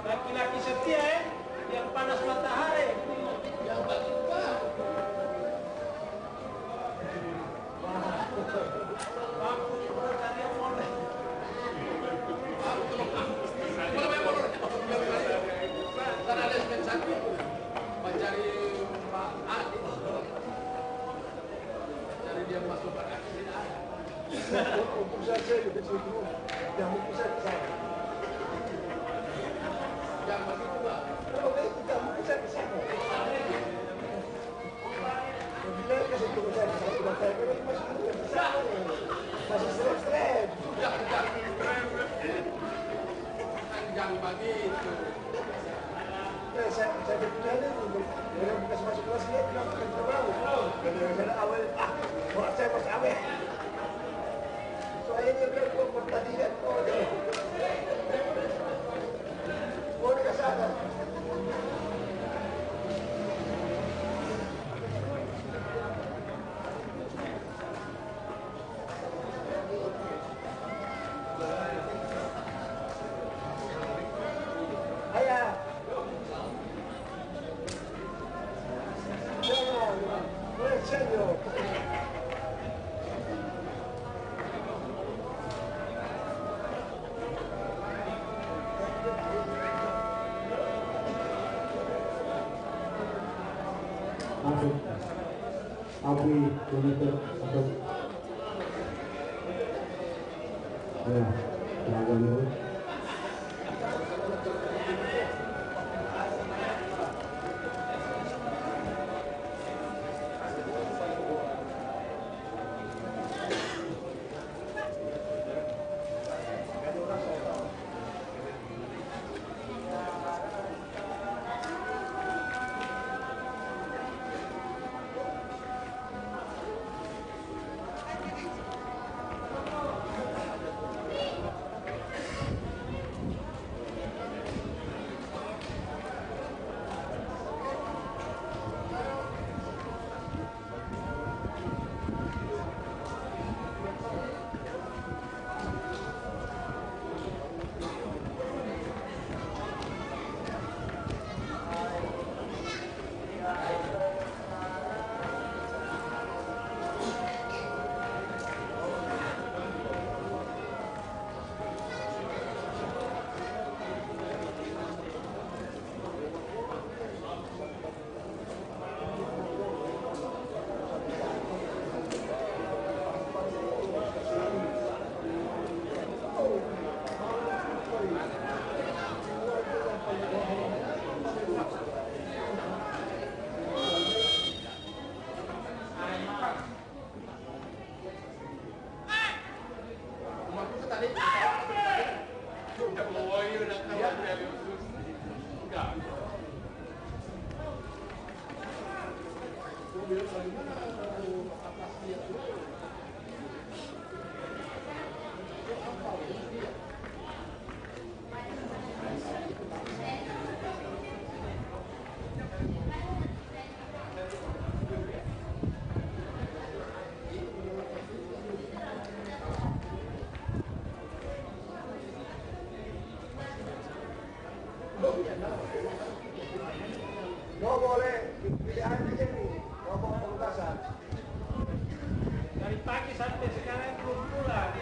Laki-laki setia ya, yang panas matahari. Yang bagi Pak. Aku juga tadi yang mulai. Karena ada semen satu mencari Pak Adi, cari dia masuk Pak Adi tidak ada. Untuk saja kita situ, yang mungkin saya yang begitu Pak. Kalau itu tidak mungkin saya ke sana. Bila ke situ saya ke sana, masih stress. Jangan begitu. Saya berbicara itu, dia bukan masuk kelas dia bilang kerja baru. Karena awal, orang saya pas awal. Soalnya dia bilang pertandingan, oh dia kesana. Masuk Api United untuk ya, tenaga biru. No boleh pilihan aja nih, ngomong pementasan. Dari pagi sampai sekarang belum pulang.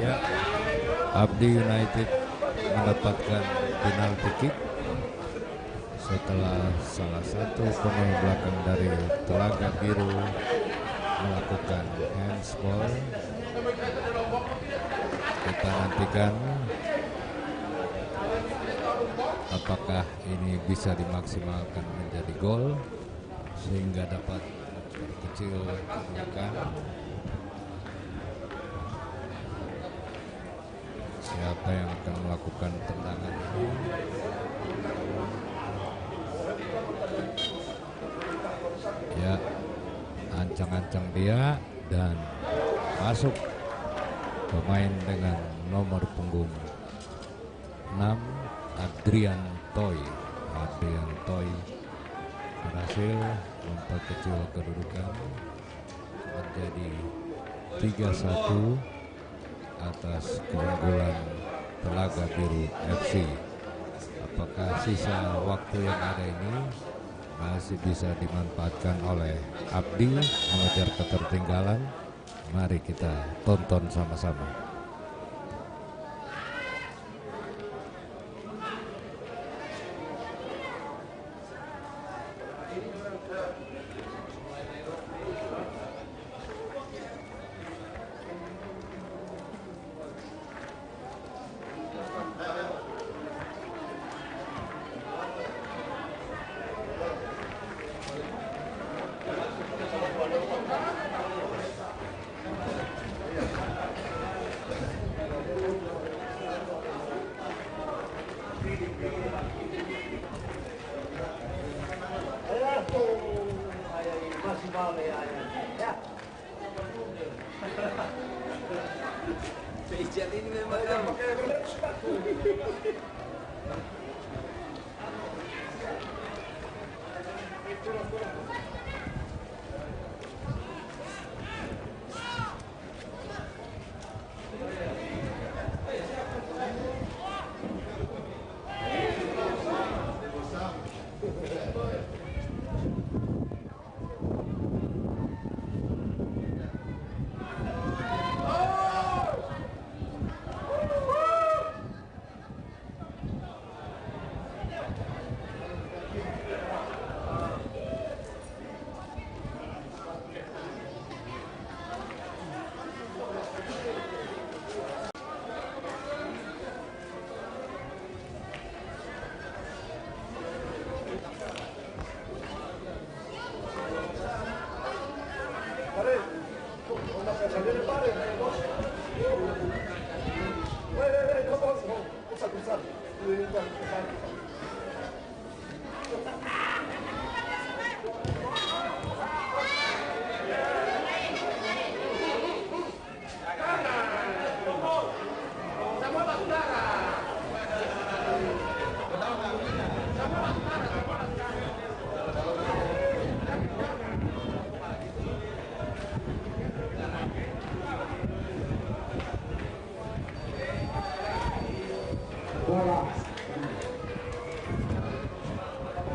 Ya, Abdi United mendapatkan penalti kick setelah salah satu pemain belakang dari Telaga Biru melakukan handsball. Kita nantikan apakah ini bisa dimaksimalkan menjadi gol sehingga dapat memperkecil kedudukan. Siapa yang akan melakukan tendangan ini? Ya, ancang-ancang dia dan masuk pemain dengan nomor punggung 6, Adrian Toy. Adrian Toy berhasil memperkecil kedudukan menjadi 3-1 atas keunggulan Telaga Biru FC. Apakah sisa waktu yang ada ini masih bisa dimanfaatkan oleh Abdi mengejar ketertinggalan? Mari kita tonton sama-sama.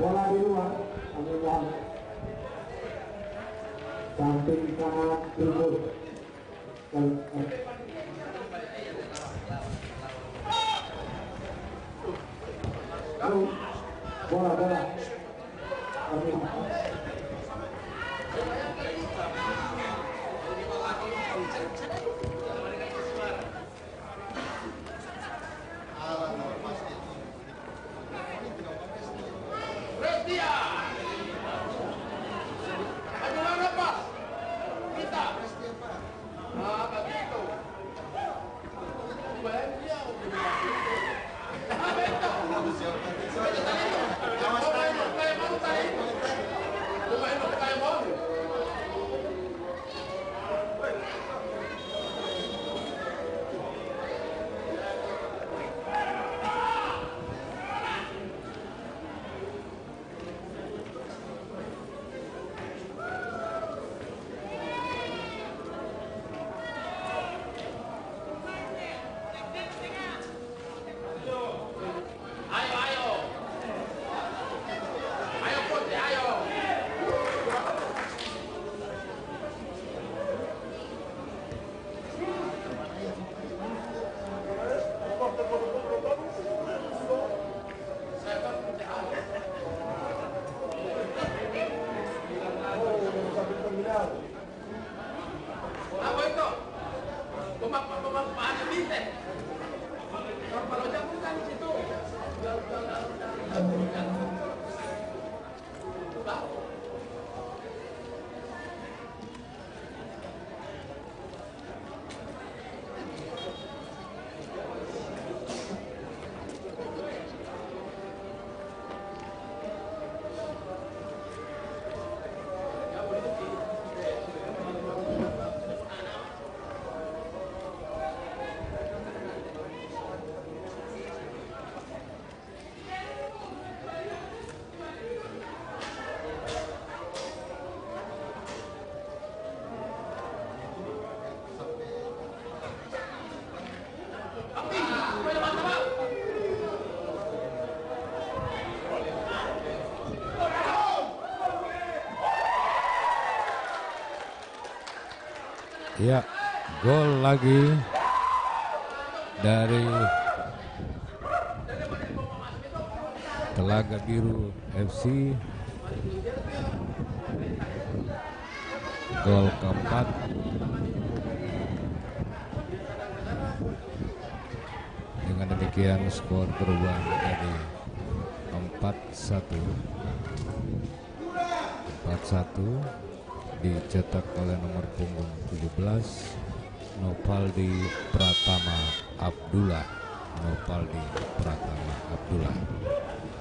Bola di luar, ambil samping kanan tribun. Bola. Awas Ya, gol lagi dari Telaga Biru FC. Gol keempat. Dengan demikian skor berubah menjadi 4-1. 4-1 dicetak oleh nomor punggung 17 Nopaldi Pratama Abdullah. Nopaldi Pratama Abdullah.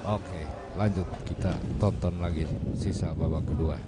Oke, lanjut kita tonton lagi sisa babak kedua.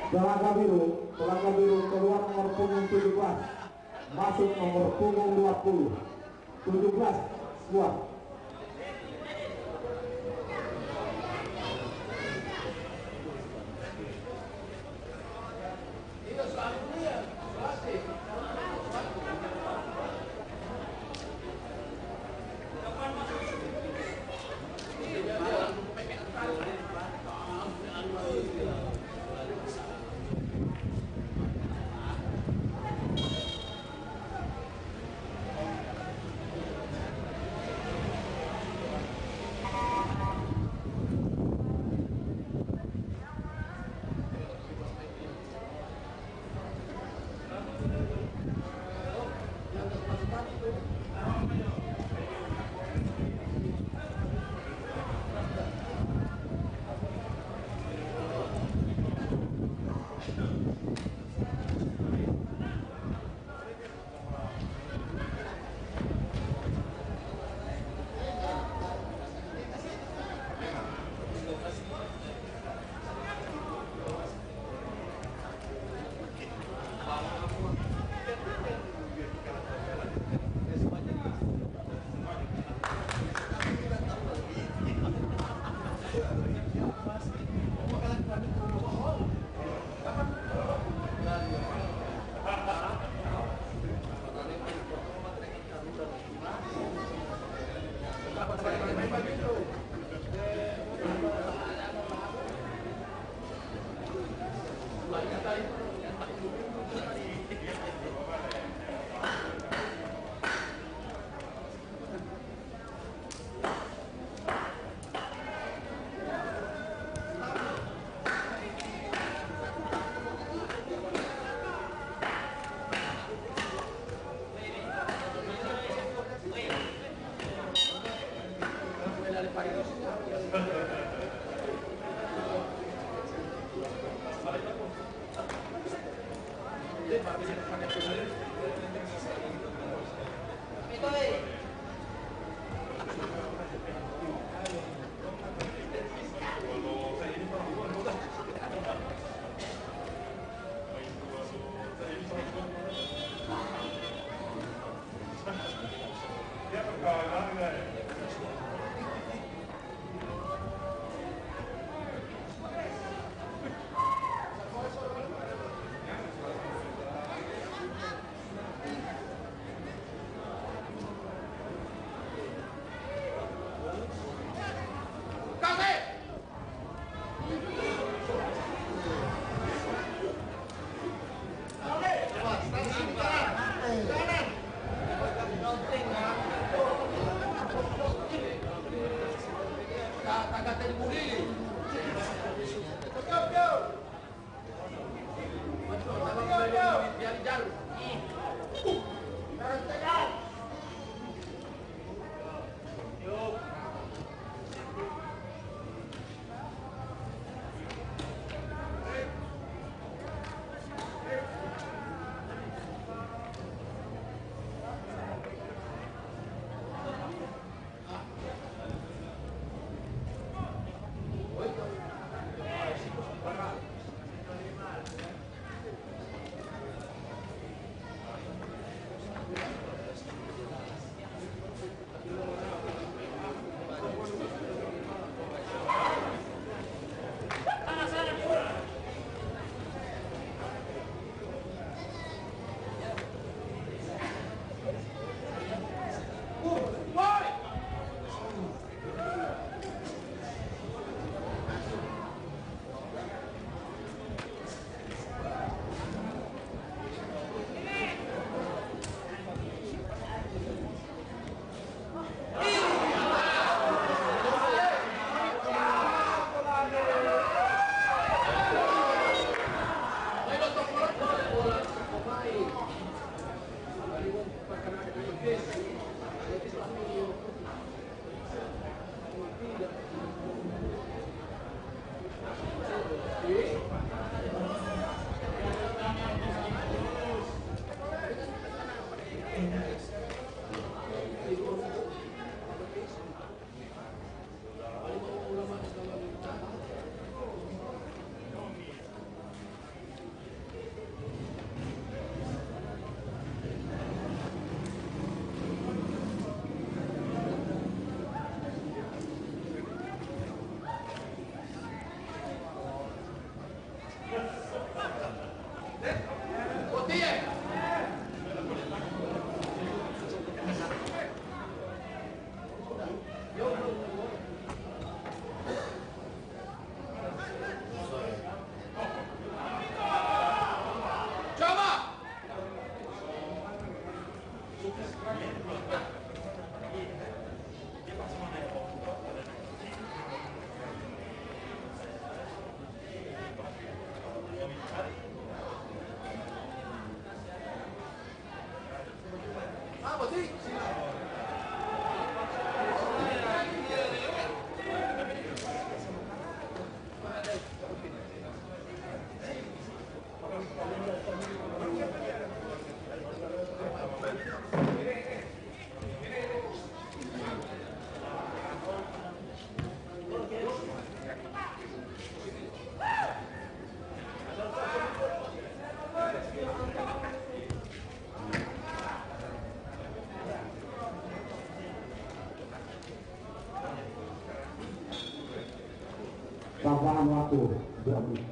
Telaga Biru keluar nomor punggung 17, masuk nomor punggung 20. 17 keluar. Tambahan waktu 2 menit.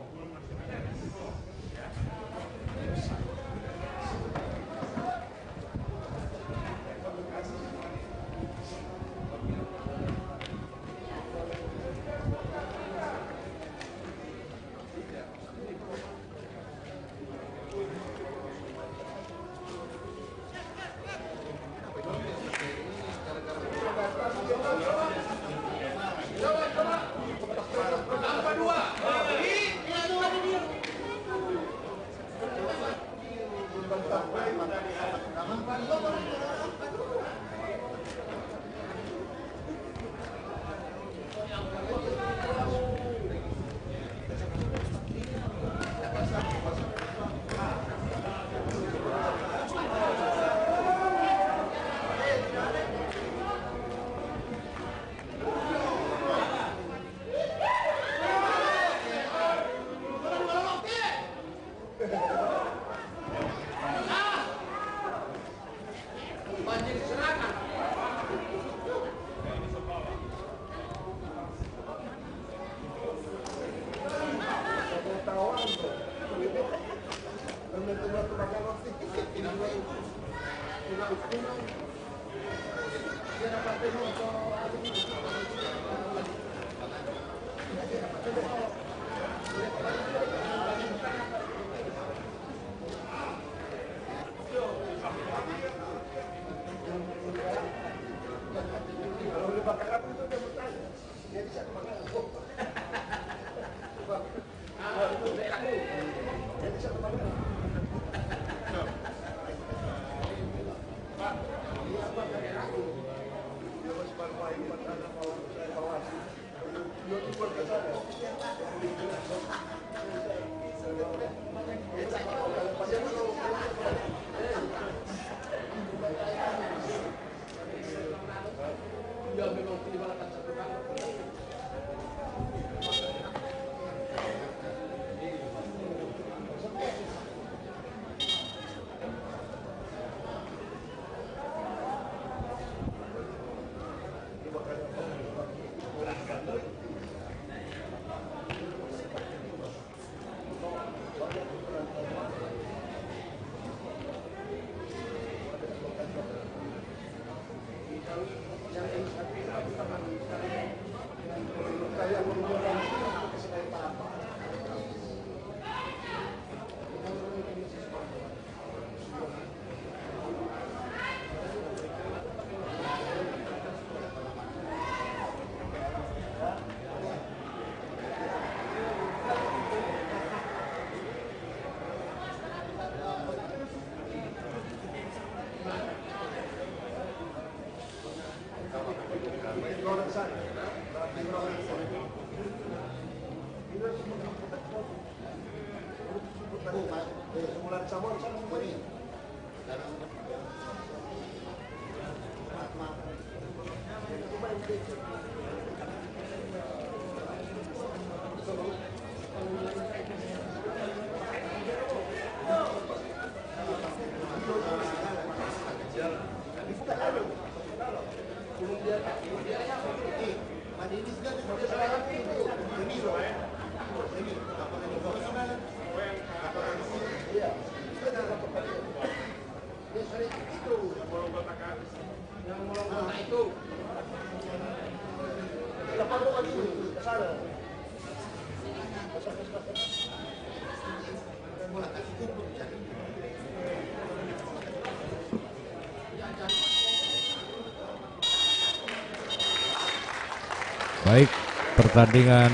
Baik, pertandingan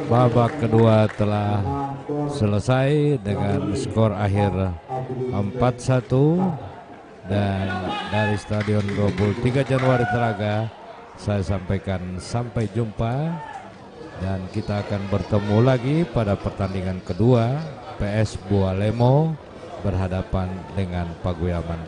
babak kedua telah selesai dengan skor akhir 4-1 dan dari Stadion 23 Januari Telaga saya sampaikan sampai jumpa dan kita akan bertemu lagi pada pertandingan kedua PS Bualemo berhadapan dengan Paguyaman.